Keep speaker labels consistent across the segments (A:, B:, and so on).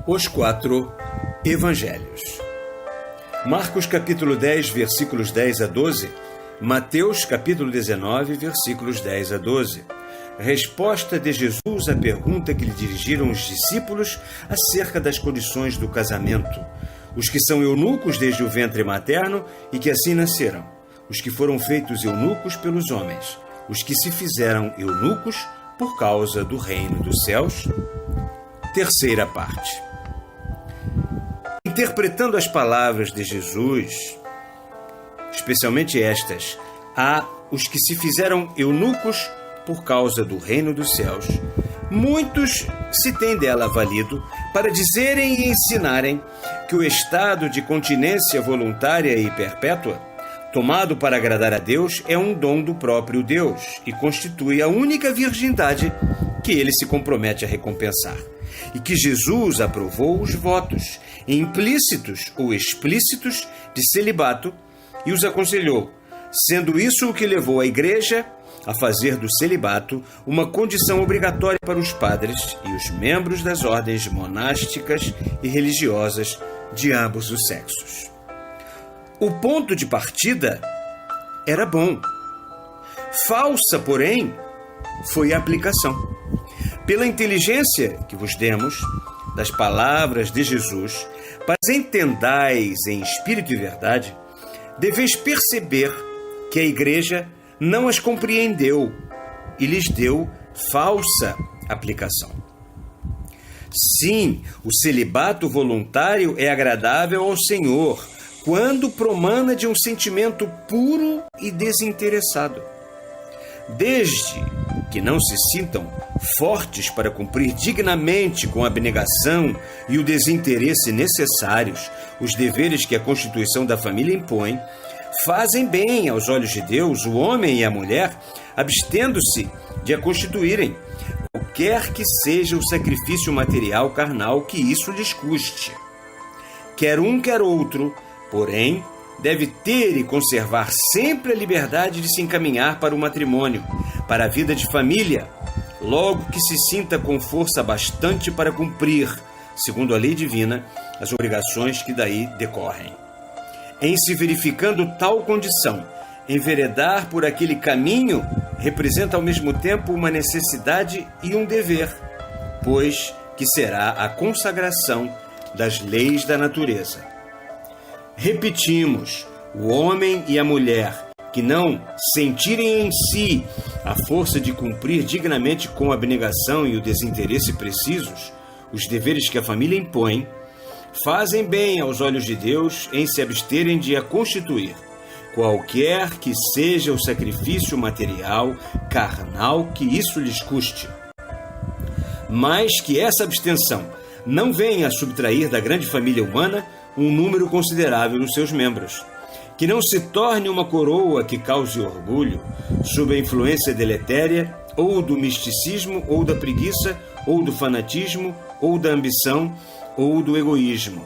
A: Os 4 Evangelhos. Marcos capítulo 10, versículos 10 a 12. Mateus capítulo 19, versículos 10 a 12. Resposta de Jesus à pergunta que lhe dirigiram os discípulos acerca das condições do casamento. Os que são eunucos desde o ventre materno e que assim nasceram. Os que foram feitos eunucos pelos homens. Os que se fizeram eunucos por causa do reino dos céus. Terceira parte. Interpretando as palavras de Jesus, especialmente estas, há os que se fizeram eunucos por causa do reino dos céus. Muitos se têm dela valido para dizerem e ensinarem que o estado de continência voluntária e perpétua, tomado para agradar a Deus, é um dom do próprio Deus e constitui a única virgindade que ele se compromete a recompensar. E que Jesus aprovou os votos, implícitos ou explícitos, de celibato e os aconselhou, sendo isso o que levou a Igreja a fazer do celibato uma condição obrigatória para os padres e os membros das ordens monásticas e religiosas de ambos os sexos. O ponto de partida era bom. Falsa, porém, foi a aplicação. Pela inteligência que vos demos das palavras de Jesus, para as entendais em espírito e verdade, deveis perceber que a Igreja não as compreendeu e lhes deu falsa aplicação. Sim, o celibato voluntário é agradável ao Senhor quando promana de um sentimento puro e desinteressado. Desde que não se sintam fortes para cumprir dignamente com a abnegação e o desinteresse necessários os deveres que a Constituição da família impõe, fazem bem aos olhos de Deus o homem e a mulher, abstendo-se de a constituírem, qualquer que seja o sacrifício material carnal que isso lhes custe. Quer um, quer outro, porém, deve ter e conservar sempre a liberdade de se encaminhar para o matrimônio, para a vida de família, logo que se sinta com força bastante para cumprir, segundo a lei divina, as obrigações que daí decorrem. Em se verificando tal condição, enveredar por aquele caminho representa ao mesmo tempo uma necessidade e um dever, pois que será a consagração das leis da natureza. Repetimos, o homem e a mulher que não sentirem em si a força de cumprir dignamente com a abnegação e o desinteresse precisos os deveres que a família impõe, fazem bem aos olhos de Deus em se absterem de a constituir, qualquer que seja o sacrifício material, carnal que isso lhes custe. Mas que essa abstenção não venha a subtrair da grande família humana um número considerável dos seus membros, que não se torne uma coroa que cause orgulho, sob a influência deletéria ou do misticismo, ou da preguiça, ou do fanatismo, ou da ambição, ou do egoísmo.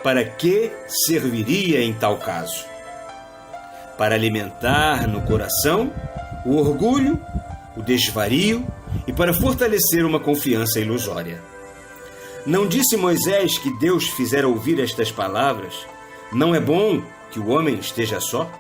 A: Para que serviria em tal caso? Para alimentar no coração o orgulho, o desvario e para fortalecer uma confiança ilusória. Não disse Moisés que Deus fizera ouvir estas palavras? Não é bom que o homem esteja só?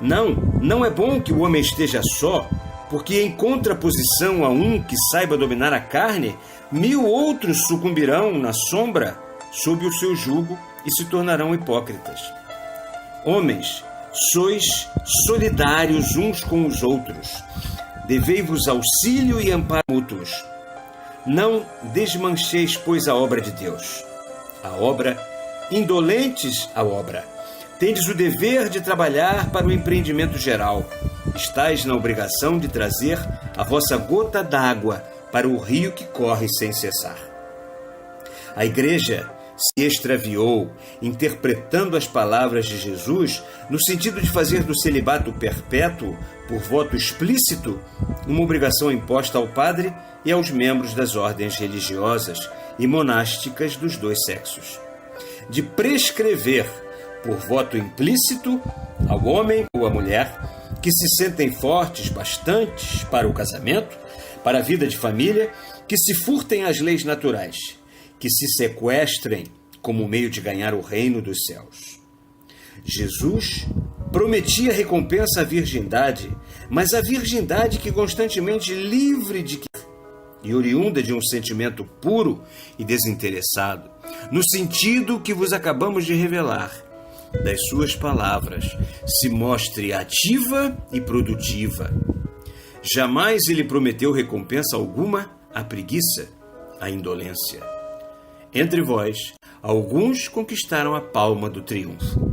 A: Não é bom que o homem esteja só, porque em contraposição a um que saiba dominar a carne, 1000 outros sucumbirão na sombra sob o seu jugo e se tornarão hipócritas. Homens, sois solidários uns com os outros. Devei-vos auxílio e amparo mútuos. Não desmancheis, pois, a obra de Deus. Indolentes à obra. Tendes o dever de trabalhar para o empreendimento geral. Estais na obrigação de trazer a vossa gota d'água para o rio que corre sem cessar. A Igreja se extraviou, interpretando as palavras de Jesus no sentido de fazer do celibato perpétuo, por voto explícito, uma obrigação imposta ao padre e aos membros das ordens religiosas e monásticas dos dois sexos. De prescrever, por voto implícito, ao homem ou à mulher que se sentem fortes bastantes para o casamento, para a vida de família, que se furtem às leis naturais, que se sequestrem como meio de ganhar o reino dos céus. Jesus prometia recompensa à virgindade, mas a virgindade que constantemente livre de e oriunda de um sentimento puro e desinteressado, no sentido que vos acabamos de revelar, das suas palavras, se mostre ativa e produtiva. Jamais ele prometeu recompensa alguma à preguiça, à indolência. Entre vós, alguns conquistaram a palma do triunfo.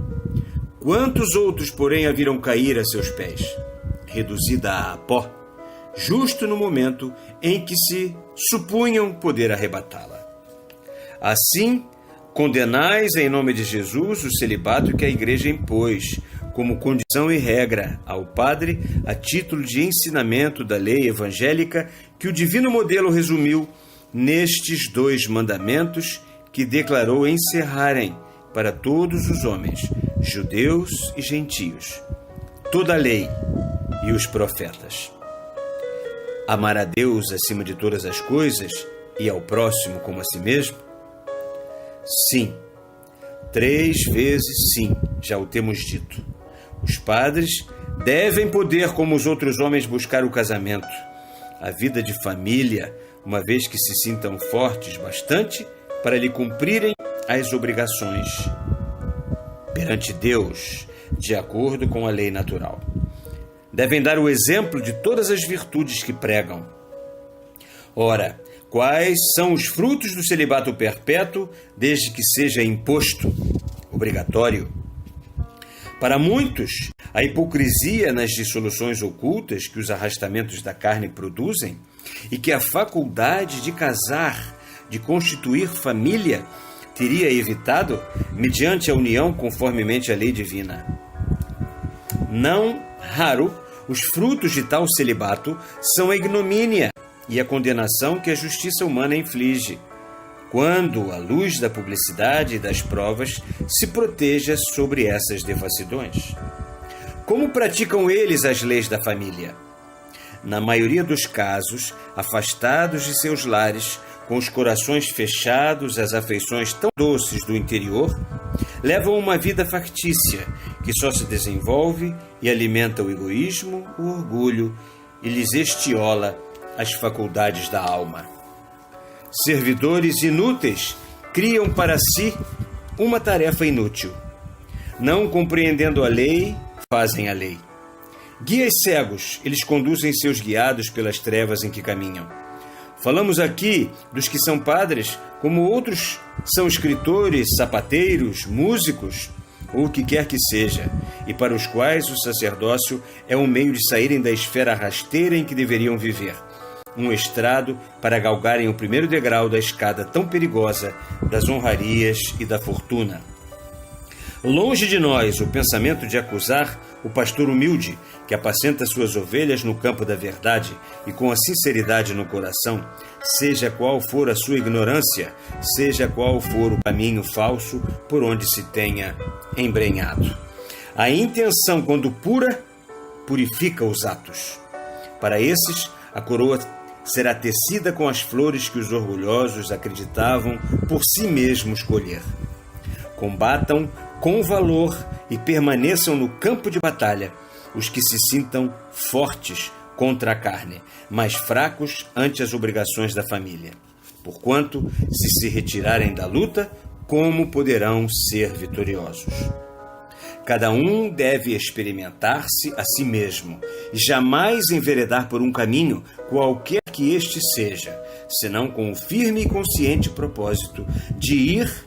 A: Quantos outros, porém, a viram cair a seus pés, reduzida a pó, justo no momento em que se supunham poder arrebatá-la. Assim, condenais em nome de Jesus o celibato que a Igreja impôs, como condição e regra ao padre, a título de ensinamento da lei evangélica que o divino modelo resumiu nestes 2 mandamentos que declarou encerrarem para todos os homens, judeus e gentios, toda a lei e os profetas. Amar a Deus acima de todas as coisas e ao próximo como a si mesmo? Sim, 3 vezes sim, já o temos dito. Os padres devem poder, como os outros homens, buscar o casamento, a vida de família, uma vez que se sintam fortes bastante para lhe cumprirem as obrigações perante Deus, de acordo com a lei natural. Devem dar o exemplo de todas as virtudes que pregam. Ora, quais são os frutos do celibato perpétuo, desde que seja imposto, obrigatório? Para muitos, a hipocrisia nas dissoluções ocultas que os arrastamentos da carne produzem e que a faculdade de casar, de constituir família, teria evitado mediante a união conformemente à lei divina. Não raro, os frutos de tal celibato são a ignomínia e a condenação que a justiça humana inflige, quando, à luz da publicidade e das provas, se proteja sobre essas devassidões. Como praticam eles as leis da família? Na maioria dos casos, afastados de seus lares, com os corações fechados às afeições tão doces do interior, levam uma vida factícia que só se desenvolve e alimenta o egoísmo, o orgulho e lhes estiola as faculdades da alma. Servidores inúteis criam para si uma tarefa inútil. Não compreendendo a lei, fazem a lei. Guias cegos, eles conduzem seus guiados pelas trevas em que caminham. Falamos aqui dos que são padres, como outros são escritores, sapateiros, músicos, ou o que quer que seja, e para os quais o sacerdócio é um meio de saírem da esfera rasteira em que deveriam viver, um estrado para galgarem o primeiro degrau da escada tão perigosa das honrarias e da fortuna. Longe de nós o pensamento de acusar o pastor humilde, que apacenta suas ovelhas no campo da verdade e com a sinceridade no coração, seja qual for a sua ignorância, seja qual for o caminho falso por onde se tenha embrenhado. A intenção, quando pura, purifica os atos. Para esses, a coroa será tecida com as flores que os orgulhosos acreditavam por si mesmos colher. Combatam com valor e permaneçam no campo de batalha os que se sintam fortes contra a carne, mas fracos ante as obrigações da família. Porquanto, se retirarem da luta, como poderão ser vitoriosos? Cada um deve experimentar-se a si mesmo e jamais enveredar por um caminho, qualquer que este seja, senão com o firme e consciente propósito de ir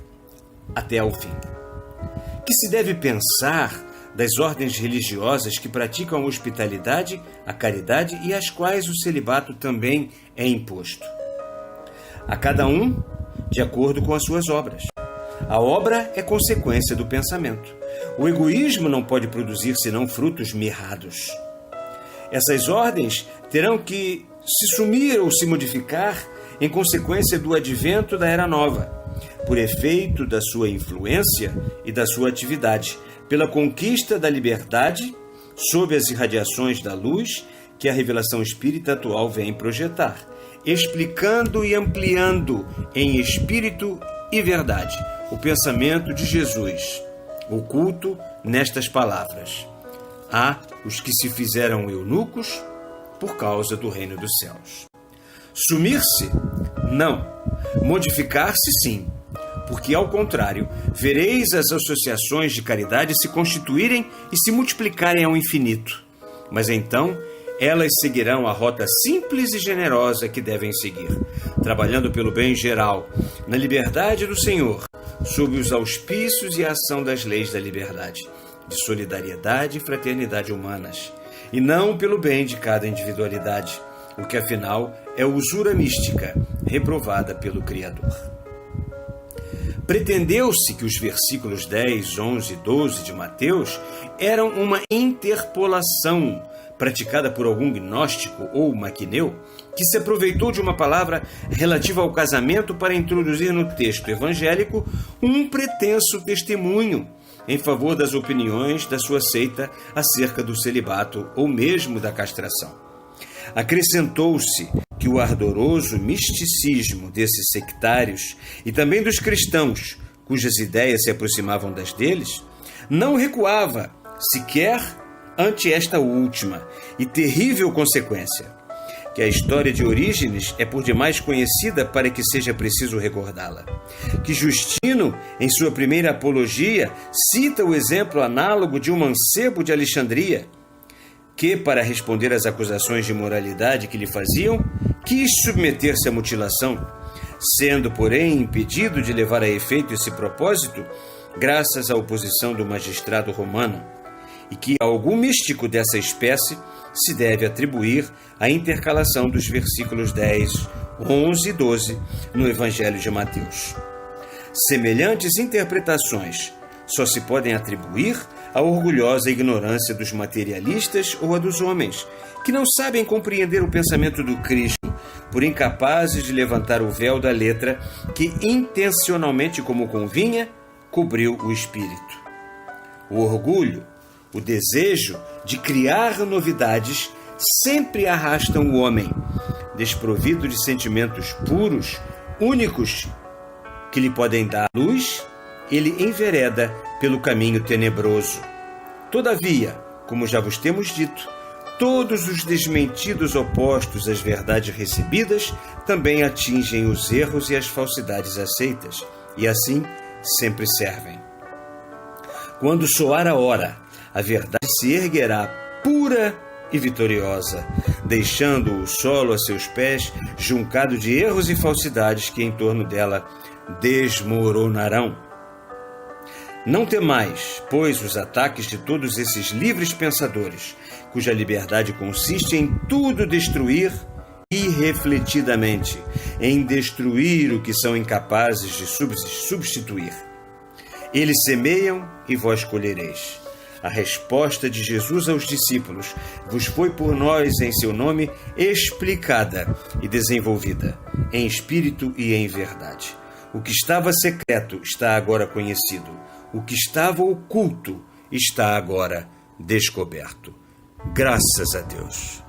A: até ao fim. Que se deve pensar das ordens religiosas que praticam a hospitalidade, a caridade e às quais o celibato também é imposto? A cada um de acordo com as suas obras. A obra é consequência do pensamento. O egoísmo não pode produzir senão frutos mirrados. Essas ordens terão que se sumir ou se modificar em consequência do advento da Era Nova, por efeito da sua influência e da sua atividade, pela conquista da liberdade sob as irradiações da luz que a revelação espírita atual vem projetar, explicando e ampliando em espírito e verdade o pensamento de Jesus, oculto nestas palavras: há os que se fizeram eunucos por causa do reino dos céus. Sumir-se? Não. Modificar-se, sim. Porque, ao contrário, vereis as associações de caridade se constituírem e se multiplicarem ao infinito. Mas então elas seguirão a rota simples e generosa que devem seguir, trabalhando pelo bem geral, na liberdade do Senhor, sob os auspícios e a ação das leis da liberdade, de solidariedade e fraternidade humanas, e não pelo bem de cada individualidade, o que afinal é usura mística, reprovada pelo Criador. Pretendeu-se que os versículos 10, 11 e 12 de Mateus eram uma interpolação praticada por algum gnóstico ou maquineu que se aproveitou de uma palavra relativa ao casamento para introduzir no texto evangélico um pretenso testemunho em favor das opiniões da sua seita acerca do celibato ou mesmo da castração. Acrescentou-se que o ardoroso misticismo desses sectários e também dos cristãos, cujas ideias se aproximavam das deles, não recuava sequer ante esta última e terrível consequência, que a história de Orígenes é por demais conhecida para que seja preciso recordá-la, que Justino, em sua primeira apologia, cita o exemplo análogo de um mancebo de Alexandria, que, para responder às acusações de imoralidade que lhe faziam, quis submeter-se à mutilação, sendo, porém, impedido de levar a efeito esse propósito, graças à oposição do magistrado romano, e que a algum místico dessa espécie se deve atribuir a intercalação dos versículos 10, 11 e 12 no Evangelho de Mateus. Semelhantes interpretações só se podem atribuir à orgulhosa ignorância dos materialistas ou a dos homens, que não sabem compreender o pensamento do Cristo, por incapazes de levantar o véu da letra que, intencionalmente como convinha, cobriu o espírito. O orgulho, o desejo de criar novidades sempre arrastam o homem, desprovido de sentimentos puros, únicos, que lhe podem dar luz, ele envereda pelo caminho tenebroso. Todavia, como já vos temos dito, todos os desmentidos opostos às verdades recebidas também atingem os erros e as falsidades aceitas, e assim sempre servem. Quando soar a hora, a verdade se erguerá pura e vitoriosa, deixando o solo a seus pés juncado de erros e falsidades que em torno dela desmoronarão. Não temais, pois, os ataques de todos esses livres pensadores, cuja liberdade consiste em tudo destruir irrefletidamente, em destruir o que são incapazes de substituir. Eles semeiam e vós colhereis. A resposta de Jesus aos discípulos vos foi por nós em seu nome explicada e desenvolvida, em espírito e em verdade. O que estava secreto está agora conhecido. O que estava oculto está agora descoberto. Graças a Deus.